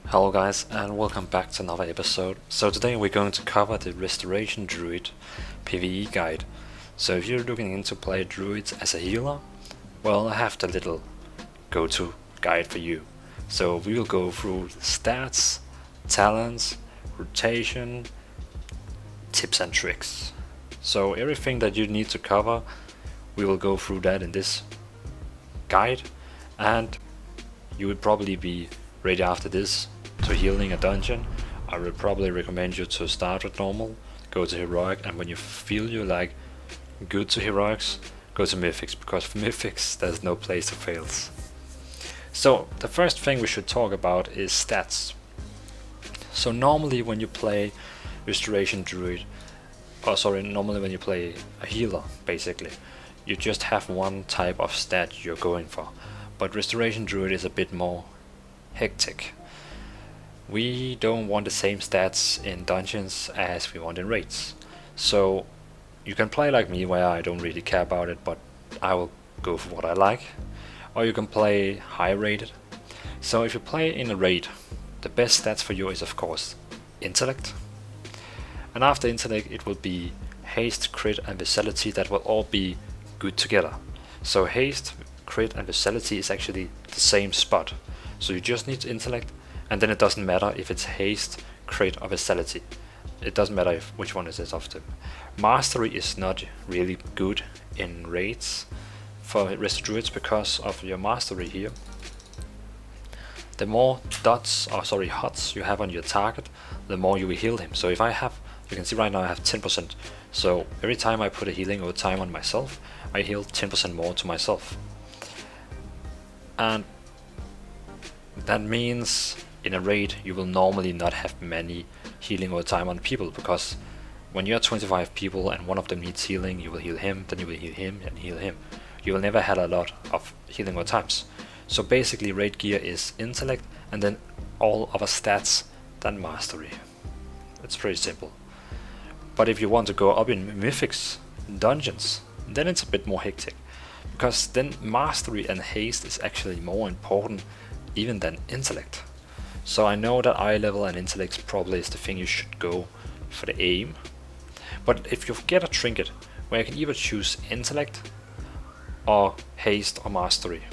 Hello guys and welcome back to another episode. So today we're going to cover the Restoration Druid PvE guide. So if you're looking into play druids as a healer, well, I have the little go-to guide for you. So we will go through the stats, talents, rotation, tips and tricks. So everything that you need to cover, we will go through that in this guide, and you would probably be ready after this to healing a dungeon. I would probably recommend you to start with normal, go to heroic, and when you feel you're like good to heroics, go to mythics, because for mythics there's no place to fails. So the first thing we should talk about is stats. So normally when you play Restoration Druid, normally when you play a healer, basically, you just have one type of stat you're going for. But Restoration Druid is a bit more hectic. We don't want the same stats in dungeons as we want in raids. So you can play like me, where I don't really care about it, but I will go for what I like. Or you can play high rated. So if you play in a raid, the best stats for you is of course intellect. And after intellect it will be haste, crit and vitality. That will all be good together. So haste, crit and vitality is actually the same spot. So you just need intellect, and then it doesn't matter if it's haste, crit or vitality. It doesn't matter which one is of them. Mastery is not really good in raids for Resto Druids because of your mastery here. The more HUDs you have on your target, the more you will heal him. So if I have, you can see right now I have 10%. So every time I put a healing over time on myself, I heal 10% more to myself. And that means in a raid you will normally not have many healing over time on people, because when you are 25 people and one of them needs healing, you will heal him, then you will heal him and heal him. You will never have a lot of healing over times. So basically raid gear is intellect and then all other stats than mastery. It's pretty simple. But if you want to go up in mythics dungeons, then it's a bit more hectic, because then mastery and haste is actually more important even than intellect. So I know that eye level and intellect probably is the thing you should go for the aim. But if you get a trinket where you can either choose intellect or haste or mastery,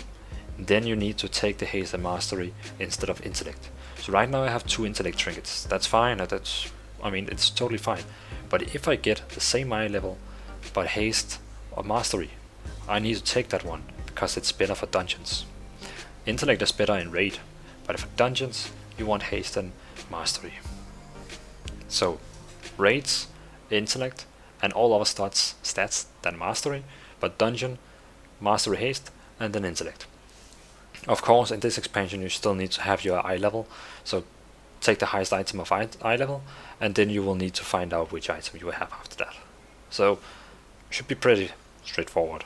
then you need to take the haste and mastery instead of intellect. So right now I have 2 intellect trinkets. That's fine. It's totally fine. But if I get the same eye level but haste or mastery, I need to take that one because it's better for dungeons. Intellect is better in raid, but for dungeons you want haste and mastery. So raids, intellect and all other stats than mastery, but dungeon, mastery, haste and then intellect. Of course in this expansion you still need to have your eye level, so take the highest item of eye level and then you will need to find out which item you will have after that. So it should be pretty straightforward.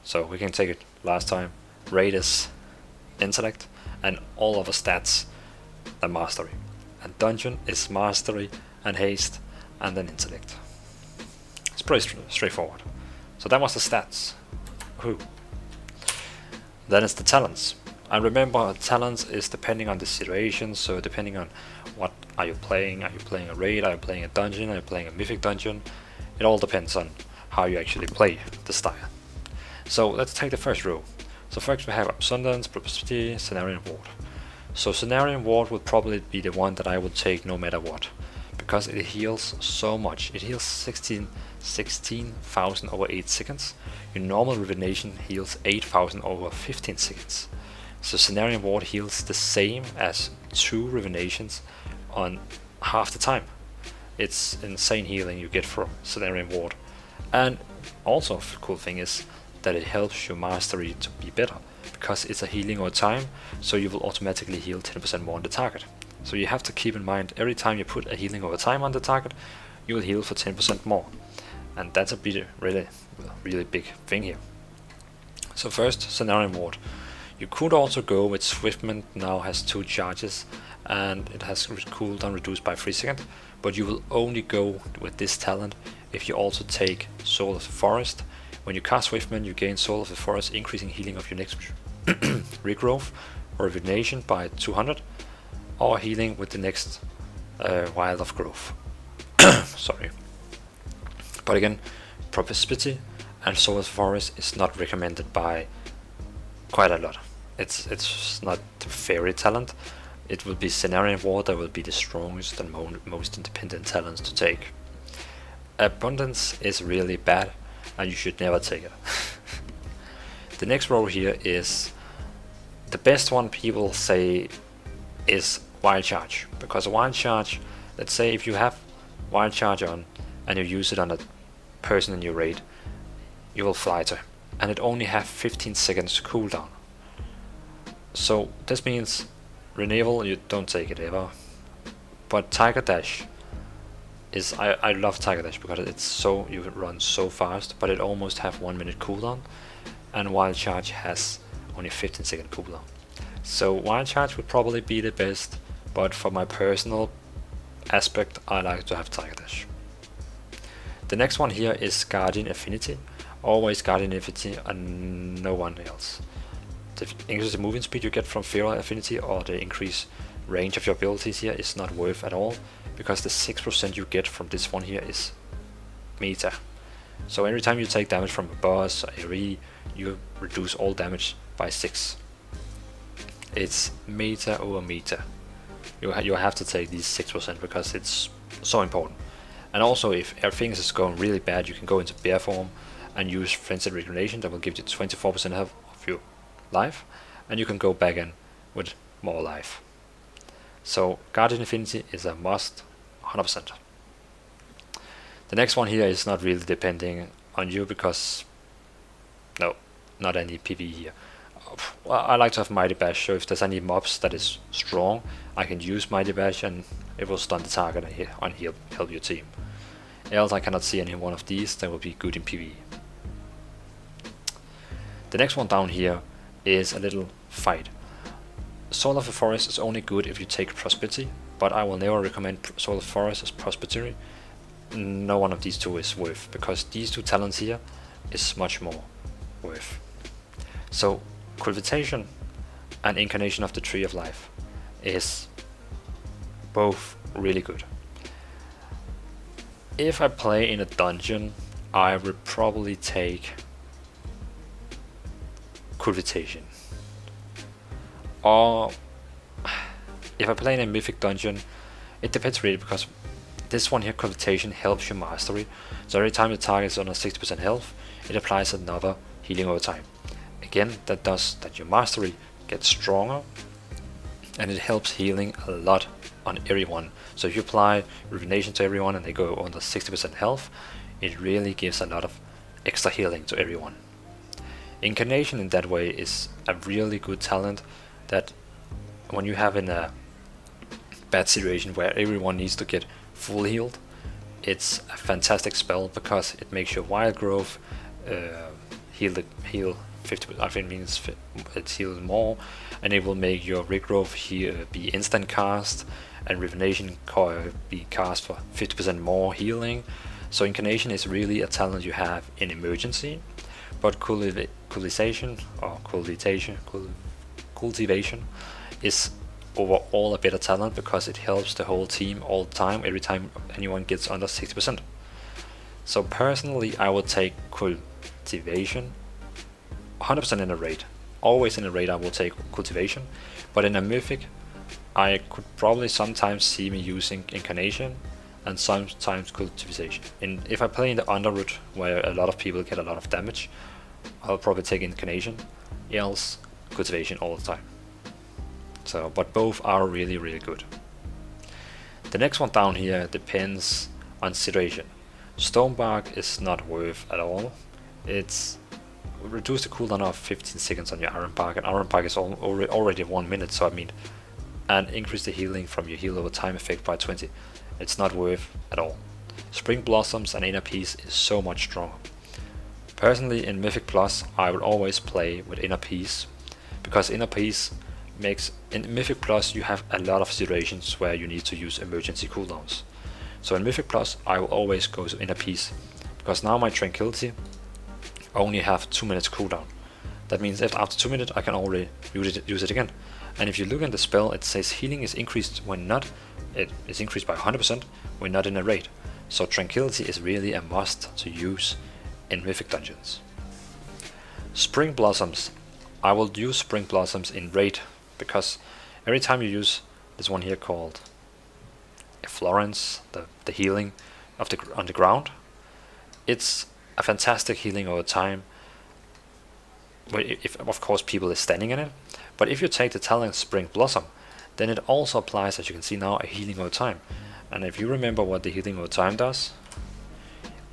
So we can take it last time. Raid is intellect and all other stats than mastery, and dungeon is mastery and haste and then intellect. It's pretty straightforward. So that was the stats. Whew. Then it's the talents. And remember, talents is depending on the situation, so depending on what are you playing a raid, are you playing a dungeon, are you playing a mythic dungeon, it all depends on how you actually play the style. So let's take the first row. So first we have Abundance, Prosperity, Cenarian Ward. So Cenarian Ward would probably be the one that I would take no matter what, because it heals so much. It heals 16,000 over 8 seconds. Your normal Rejuvenation heals 8,000 over 15 seconds. So Cenarian Ward heals the same as 2 Rejuvenations on half the time. It's insane healing you get from Cenarian Ward. And also the cool thing is that it helps your mastery to be better, because it's a healing over time, so you will automatically heal 10% more on the target. So you have to keep in mind, every time you put a healing over time on the target, you will heal for 10% more. And that's a really big thing here. So first, Cenarian Ward. You could also go with Swiftment, now has 2 charges, and it has cooldown reduced by 3 seconds, but you will only go with this talent if you also take Soul of the Forest. When you cast Swiftman, you gain Soul of the Forest, increasing healing of your next regrowth or rejuvenation by 200, or healing with the next Wild of Growth. Sorry. But again, Prosperity and Soul of Forest is not recommended by quite a lot. It's not very talent. It will be Scenario War that will be the strongest and most independent talents to take. Abundance is really bad, and you should never take it. The next role here is the best one people say is Wild Charge, because Wild Charge, let's say if you have Wild Charge on and you use it on a person in your raid, you will fly to him, and it only have 15 seconds cooldown. So this means Renewal, you don't take it ever. But Tiger Dash is, I love Tiger Dash because it's so, you run so fast, but it almost have 1 minute cooldown, and Wild Charge has only 15-second cooldown. So Wild Charge would probably be the best, but for my personal aspect, I like to have Tiger Dash. The next one here is Guardian Affinity. Always Guardian Affinity and no one else. The increased moving speed you get from Feral Affinity or the increased range of your abilities here is not worth at all, because the 6% you get from this one here is meta. So every time you take damage from a boss or AoE, you reduce all damage by 6. It's meta over meta. You have to take these 6% because it's so important. And also, if everything is going really bad, you can go into bear form and use Frenzied Regeneration that will give you 24% of your life, and you can go back in with more life. So Guardian Affinity is a must, 100%. The next one here is not really depending on you, because no, not any PvE here. Well, I like to have Mighty Bash, so if there's any mobs that is strong, I can use Mighty Bash and it will stun the target and help your team. Else I cannot see any one of these that will be good in PvE. The next one down here is a little fight. Soul of the Forest is only good if you take Prosperity, but I will never recommend Soul of the Forest as Prosperity. No one of these two is worth, because these two talents here is much more worth. So Cultivation and Incarnation of the Tree of Life is both really good. If I play in a dungeon, I would probably take Cultivation. Or if I play in a mythic dungeon, it depends really, because this one here, Cultivation, helps your mastery. So every time the target is on a 60% health, it applies another healing over time. Again, that does that your mastery gets stronger, and it helps healing a lot on everyone. So if you apply Rejuvenation to everyone and they go under 60% health, it really gives a lot of extra healing to everyone. Incarnation in that way is a really good talent that when you have in a bad situation where everyone needs to get full healed, it's a fantastic spell, because it makes your wild growth heal 50%, I think means it heals more, and it will make your regrowth here be instant cast, and Rejuvenation be cast for 50% more healing. So Incarnation is really a talent you have in emergency, but cultivation is overall a better talent, because it helps the whole team all the time, every time anyone gets under 60%. So personally, I would take Cultivation 100% in a raid. Always in a raid I will take Cultivation, but in a mythic I could probably sometimes see me using Incarnation and sometimes Cultivation. And if I play in the Underroot, where a lot of people get a lot of damage, I'll probably take Incarnation, else Cultivation all the time. So, but both are really, really good. The next one down here depends on situation. Stonebark is not worth at all. It's reduce the cooldown of 15 seconds on your Iron Bark, and Iron Bark is already 1 minute, so I mean, and increase the healing from your heal over time effect by 20. It's not worth at all. Spring Blossoms and Inner Peace is so much stronger. Personally, in Mythic Plus, I will always play with Inner Peace, because Inner Peace makes, in Mythic Plus you have a lot of situations where you need to use emergency cooldowns. So in Mythic Plus I will always go to Inner Peace, because now my Tranquility only have 2 minutes cooldown. That means that after 2 minutes I can already use it again, And if you look at the spell, it says healing is increased when not, it is increased by 100% when not in a raid. So Tranquility is really a must to use in Mythic dungeons. Spring Blossoms. I will use Spring Blossoms in raid, because every time you use this one here called Florence, the healing of on the ground, it's a fantastic healing over time. If of course people is standing in it, but if you take the talent Spring Blossom, then it also applies, as you can see now, a healing over time. And if you remember what the healing over time does,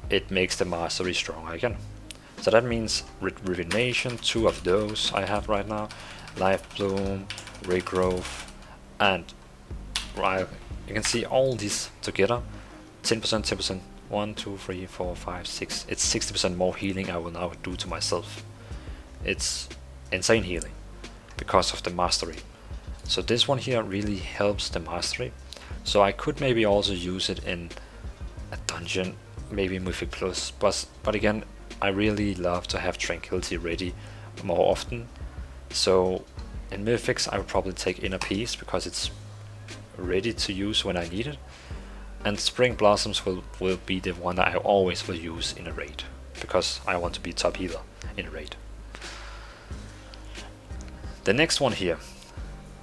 it makes the mastery stronger again. So that means Rejuvenation, 2 of those I have right now, Life Bloom, Regrowth, and you can see all these together, 10%, 10%, 1, 2, 3, 4, 5, 6, it's 60% more healing I will now do to myself. It's insane healing because of the mastery. So this one here really helps the mastery. So I could maybe also use it in a dungeon, maybe Mythic Plus, but again, I really love to have Tranquility ready more often. So in Mythics I would probably take Inner Peace because it's ready to use when I need it. And Spring Blossoms will be the one that I always will use in a raid, because I want to be top healer in a raid. The next one here,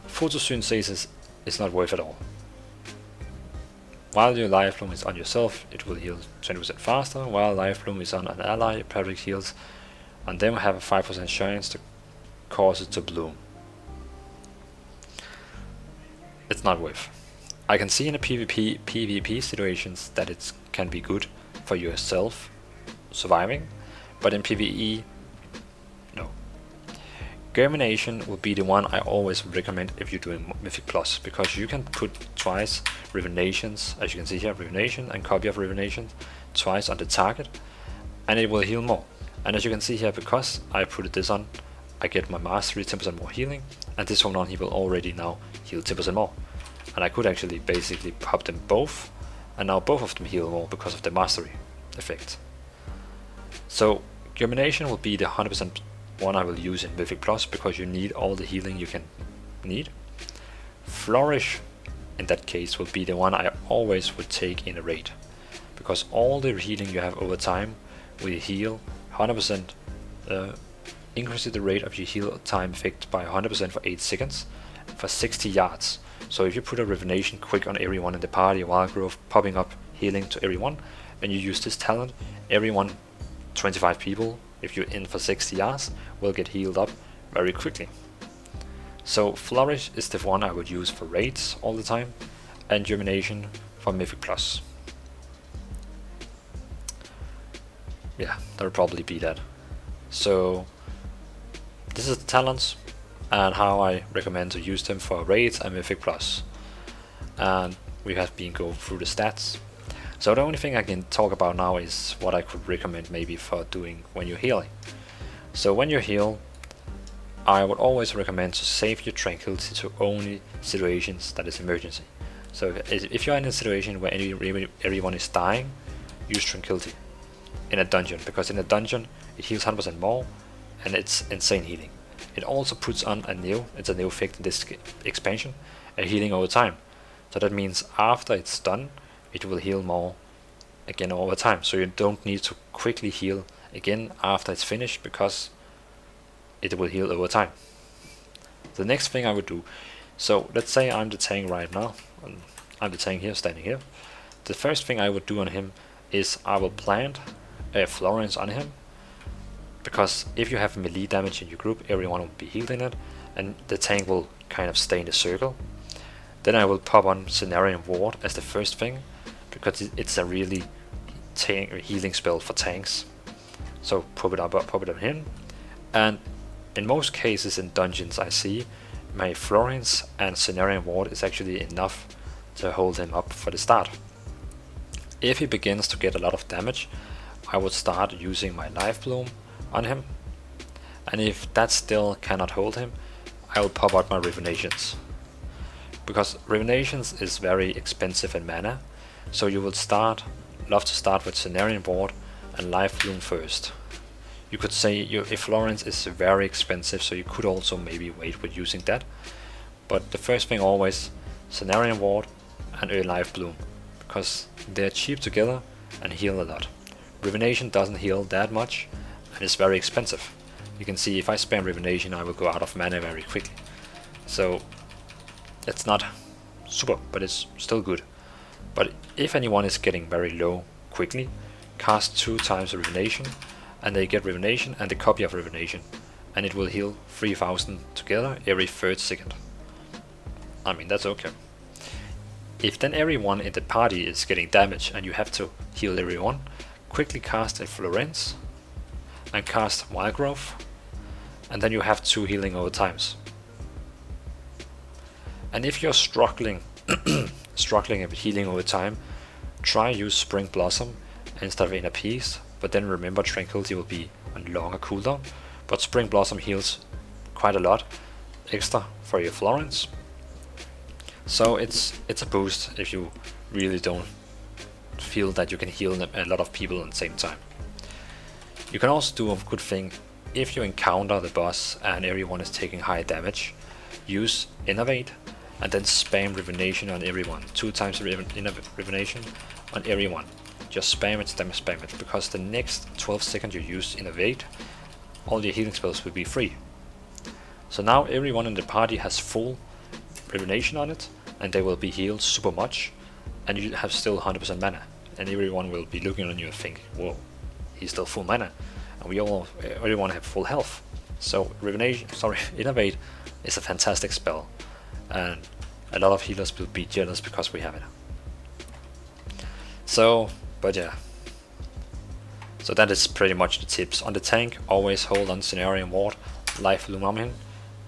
Photosynthesis, is not worth at all. While your Life Bloom is on yourself, it will heal 20% faster, while Life Bloom is on an ally, it periodic heals, and then have a 5% chance to cause it to bloom. It's not worth. I can see in the PvP situations that it can be good for yourself surviving, but in PvE, no. Germination would be the one I always recommend if you're doing Mythic Plus, because you can put twice Rejuvenations, as you can see here, Rejuvenation and copy of Rejuvenation, twice on the target, and it will heal more. And as you can see here, because I put this on, I get my mastery 10% more healing, and this one on he will already now heal 10% more. And I could actually basically pop them both, and now both of them heal more because of the mastery effect. So Germination will be the 100% one I will use in Mythic Plus, because you need all the healing you can need. Flourish in that case will be the one I always would take in a raid, because all the healing you have over time will heal 100%, increases the rate of your heal time effect by 100% for 8 seconds for 60 yards. So if you put a Rejuvenation quick on everyone in the party, Wild Growth popping up healing to everyone, and you use this talent, everyone, 25 people, if you're in for 60 yards, will get healed up very quickly. So Flourish is the one I would use for raids all the time, and Germination for Mythic Plus. Yeah, that would probably be that. So this is the talents and how I recommend to use them for raids and Mythic Plus. And we have been going through the stats. So the only thing I can talk about now is what I could recommend maybe for doing when you're healing. So when you heal, I would always recommend to save your Tranquility to only situations that is emergency. So if you're in a situation where everyone is dying, use Tranquility in a dungeon, because in a dungeon it heals 100% more and it's insane healing. It also puts on it's a new effect in this expansion, a healing over time. So that means after it's done, it will heal more again over time. So you don't need to quickly heal again after it's finished, because it will heal over time. The next thing I would do, so let's say I'm the tank right now, I'm the tank here, standing here. The first thing I would do on him is I will plant a Florence on him, because if you have melee damage in your group, everyone will be healed in it, and the tank will kind of stay in the circle. Then I will pop on Cenarian Ward as the first thing, because it's a really healing spell for tanks. So pop it on him, and in most cases in dungeons I see my Florence and Cenarian Ward is actually enough to hold him up for the start. If he begins to get a lot of damage, I would start using my Life Bloom on him, and if that still cannot hold him, I will pop out my Rejuvenations, because Rejuvenations is very expensive in mana. So you will love to start with Cenarian Ward and Life Bloom first. You could say if Florence is very expensive, so you could also maybe wait with using that, but the first thing always, Cenarian Ward and Early Life Bloom, because they're cheap together and heal a lot. Revenation doesn't heal that much and it's very expensive. You can see if I spam Revenation I will go out of mana very quickly. So it's not super, but it's still good. But if anyone is getting very low quickly, cast 2 times Revenation and they get Revenation and a copy of Revenation, and it will heal 3000 together every 3rd second. I mean, that's okay. If then everyone in the party is getting damage and you have to heal everyone, quickly cast a Florence and cast Wild Growth, and then you have 2 healing over times. And if you're struggling with healing over time, try use Spring Blossom instead of Inner Peace, but then remember Tranquility will be on longer cooldown, but Spring Blossom heals quite a lot extra for your Florence. So it's a boost if you really don't feel that you can heal a lot of people at the same time. You can also do a good thing if you encounter the boss and everyone is taking high damage. Use Innovate and then spam Revenation on everyone. 2 times Revenation on everyone. Just spam it, because the next 12 seconds you use Innovate, all your healing spells will be free. So now everyone in the party has full Revenation on it, and they will be healed super much, and you have still 100% mana, and everyone will be looking on you and think, whoa, he's still full mana, and everyone have full health. So Innovate is a fantastic spell, and a lot of healers will be jealous because we have it. So, but yeah. So that is pretty much the tips. On the tank, always hold on Cenarian Ward, Life Bloom on him,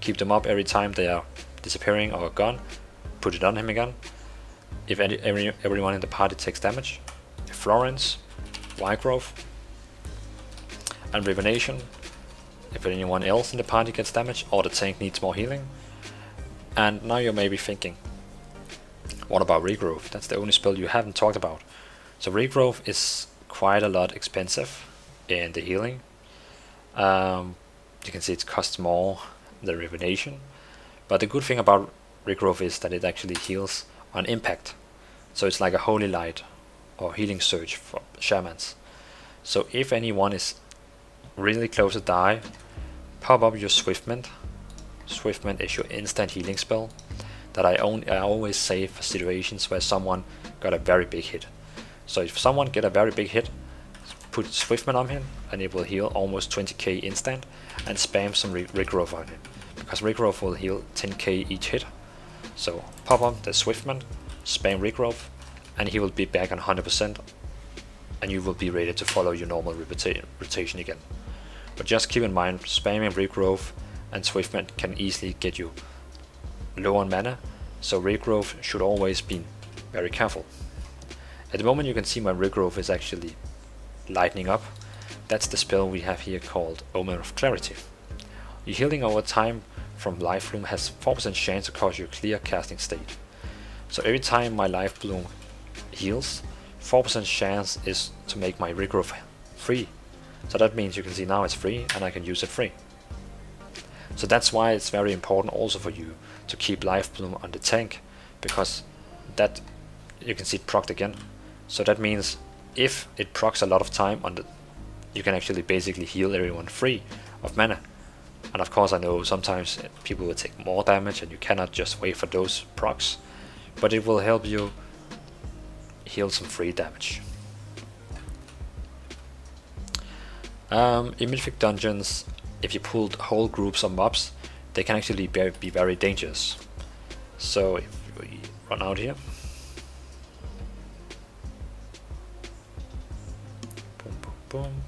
keep them up every time they are disappearing or gone, put it on him again. If everyone in the party takes damage, Florence, Wild Growth, and Revenation. If anyone else in the party gets damage or the tank needs more healing. And now you may be thinking, what about Regrowth? That's the only spell you haven't talked about. So Regrowth is quite a lot expensive in the healing. You can see it costs more than Revenation. But the good thing about Regrowth is that it actually heals on impact. So it's like a Holy Light or Healing Surge for Shamans. So if anyone is really close to die, pop up your Swiftment. Swiftment is your instant healing spell that I always save for situations where someone got a very big hit. So if someone get a very big hit, put Swiftment on him and it will heal almost 20k instant, and spam some Regrowth on him, because Regrowth will heal 10k each hit. So pop on the Swiftment, spam Regrowth, and he will be back on 100%, and you will be ready to follow your normal rotation again. But just keep in mind, spamming Regrowth and Swiftment can easily get you low on mana, so Regrowth should always be very careful. At the moment you can see my Regrowth is actually lightening up. That's the spell we have here called Omen of Clarity. Your healing over time from Life Bloom has 4% chance to cause you clear casting state. So every time my Life Bloom heals, 4% chance is to make my Regrowth free. So that means you can see now it's free and I can use it free. So that's why it's very important also for you to keep Life Bloom on the tank, because that you can see it procced again. So that means if it procs a lot of time on the, you can actually basically heal everyone free of mana. And of course I know sometimes people will take more damage and you cannot just wait for those procs, but it will help you heal some free damage. In Mythic Dungeons, if you pull whole groups of mobs, they can actually be very dangerous. So if we run out here, boom, boom, boom.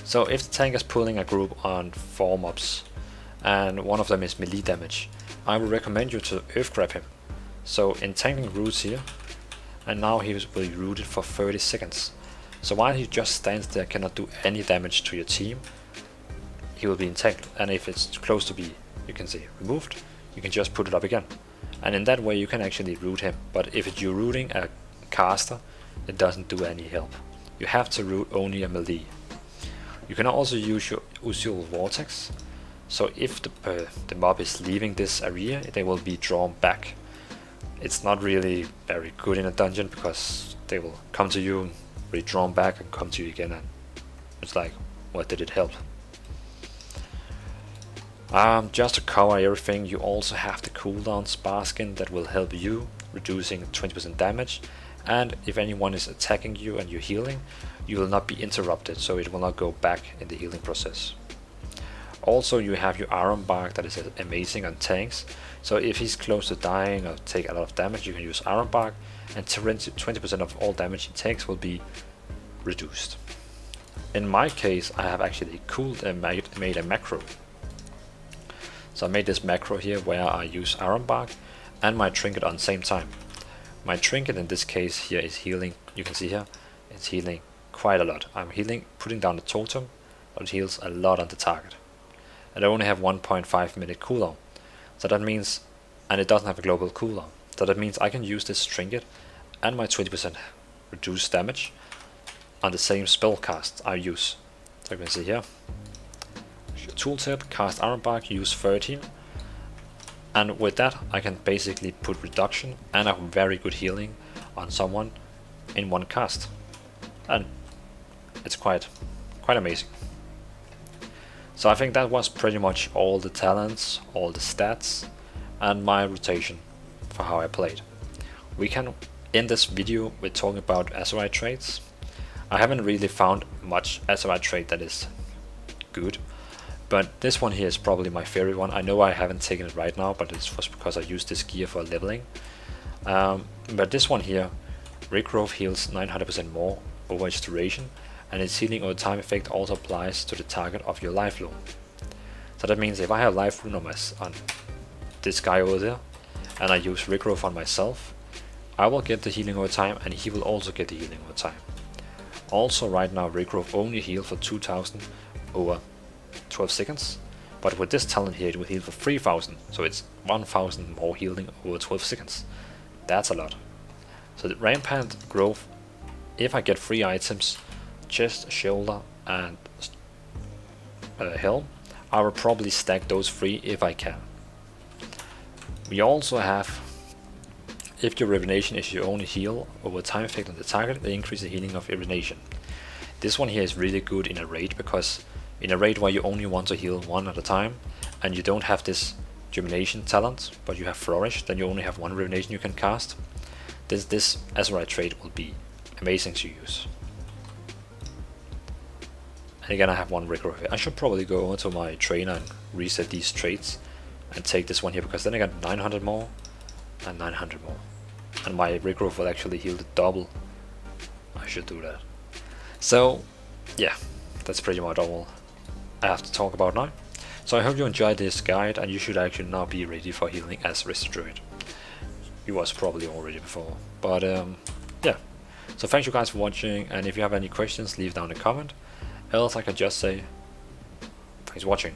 So if the tank is pulling a group on 4 mobs and one of them is melee damage, I would recommend you to Earth Grab him. So in tanking roots here, and now he will be rooted for 30 seconds. So while he just stands there, cannot do any damage to your team, he will be entangled. And if it's close to be, you can say, removed, you can just put it up again. And in that way you can actually root him. But if you're rooting a caster, it doesn't do any help. You have to root only a melee. You can also use your Usual Vortex So if the mob is leaving this area, they will be drawn back. It's not really very good in a dungeon because they will come to you, be drawn back and come to you again, and it's like, what did it help? Just to cover everything, you also have the cooldown spar skin that will help you, reducing 20% damage, and if anyone is attacking you and you're healing, you will not be interrupted, so it will not go back in the healing process. Also, you have your iron bark that is amazing on tanks, so if he's close to dying or take a lot of damage, you can use iron bark, and 20% of all damage he takes will be reduced. In my case, I have actually made a macro. So I made this macro here where I use iron bark and my trinket on the same time. My trinket in this case here is healing, you can see here, it's healing quite a lot. I'm healing, putting down the totem, but it heals a lot on the target. And I only have 1.5 minute cooldown. So that means, and it doesn't have a global cooldown. So that means I can use this trinket and my 20% reduced damage on the same spell cast I use. So you can see here. Tooltip, cast iron bark, use 13, and with that I can basically put reduction and a very good healing on someone in one cast, and it's quite amazing. So I think that was pretty much all the talents, all the stats, and my rotation for how I played. We can end this video with talking about Azerite traits. I haven't really found much Azerite trait that is good. But this one here is probably my favorite one. I know I haven't taken it right now, but it's just because I used this gear for leveling. But this one here, regrowth heals 900% more over its duration, and its healing over time effect also applies to the target of your life rune. So that means if I have life rune on this guy over there, and I use regrowth on myself, I will get the healing over time, and he will also get the healing over time. Also right now regrowth only heal for 2000 over 12 seconds, but with this talent here it will heal for 3000, so it's 1000 more healing over 12 seconds. That's a lot. So the rampant growth, if I get 3 items, chest, shoulder and helm, I will probably stack those 3 if I can. We also have, if your rejuvenation is your only heal over time effect on the target, they increase the healing of rejuvenation. This one here is really good in a raid, because in a raid where you only want to heal one at a time, and you don't have this rejuvenation talent, but you have flourish, then you only have 1 rejuvenation you can cast. This Azerite trait will be amazing to use. And again, I have 1 regrowth here. I should probably go over to my trainer and reset these traits and take this one here, because then I got 900 more and 900 more. And my regrowth will actually heal the double. I should do that. So yeah, that's pretty much all I have to talk about now. So I hope you enjoyed this guide, and you should actually now be ready for healing as Resto Druid. You was probably already before, but yeah. So thank you guys for watching, and if you have any questions, leave down a comment. Else I can just say thanks for watching.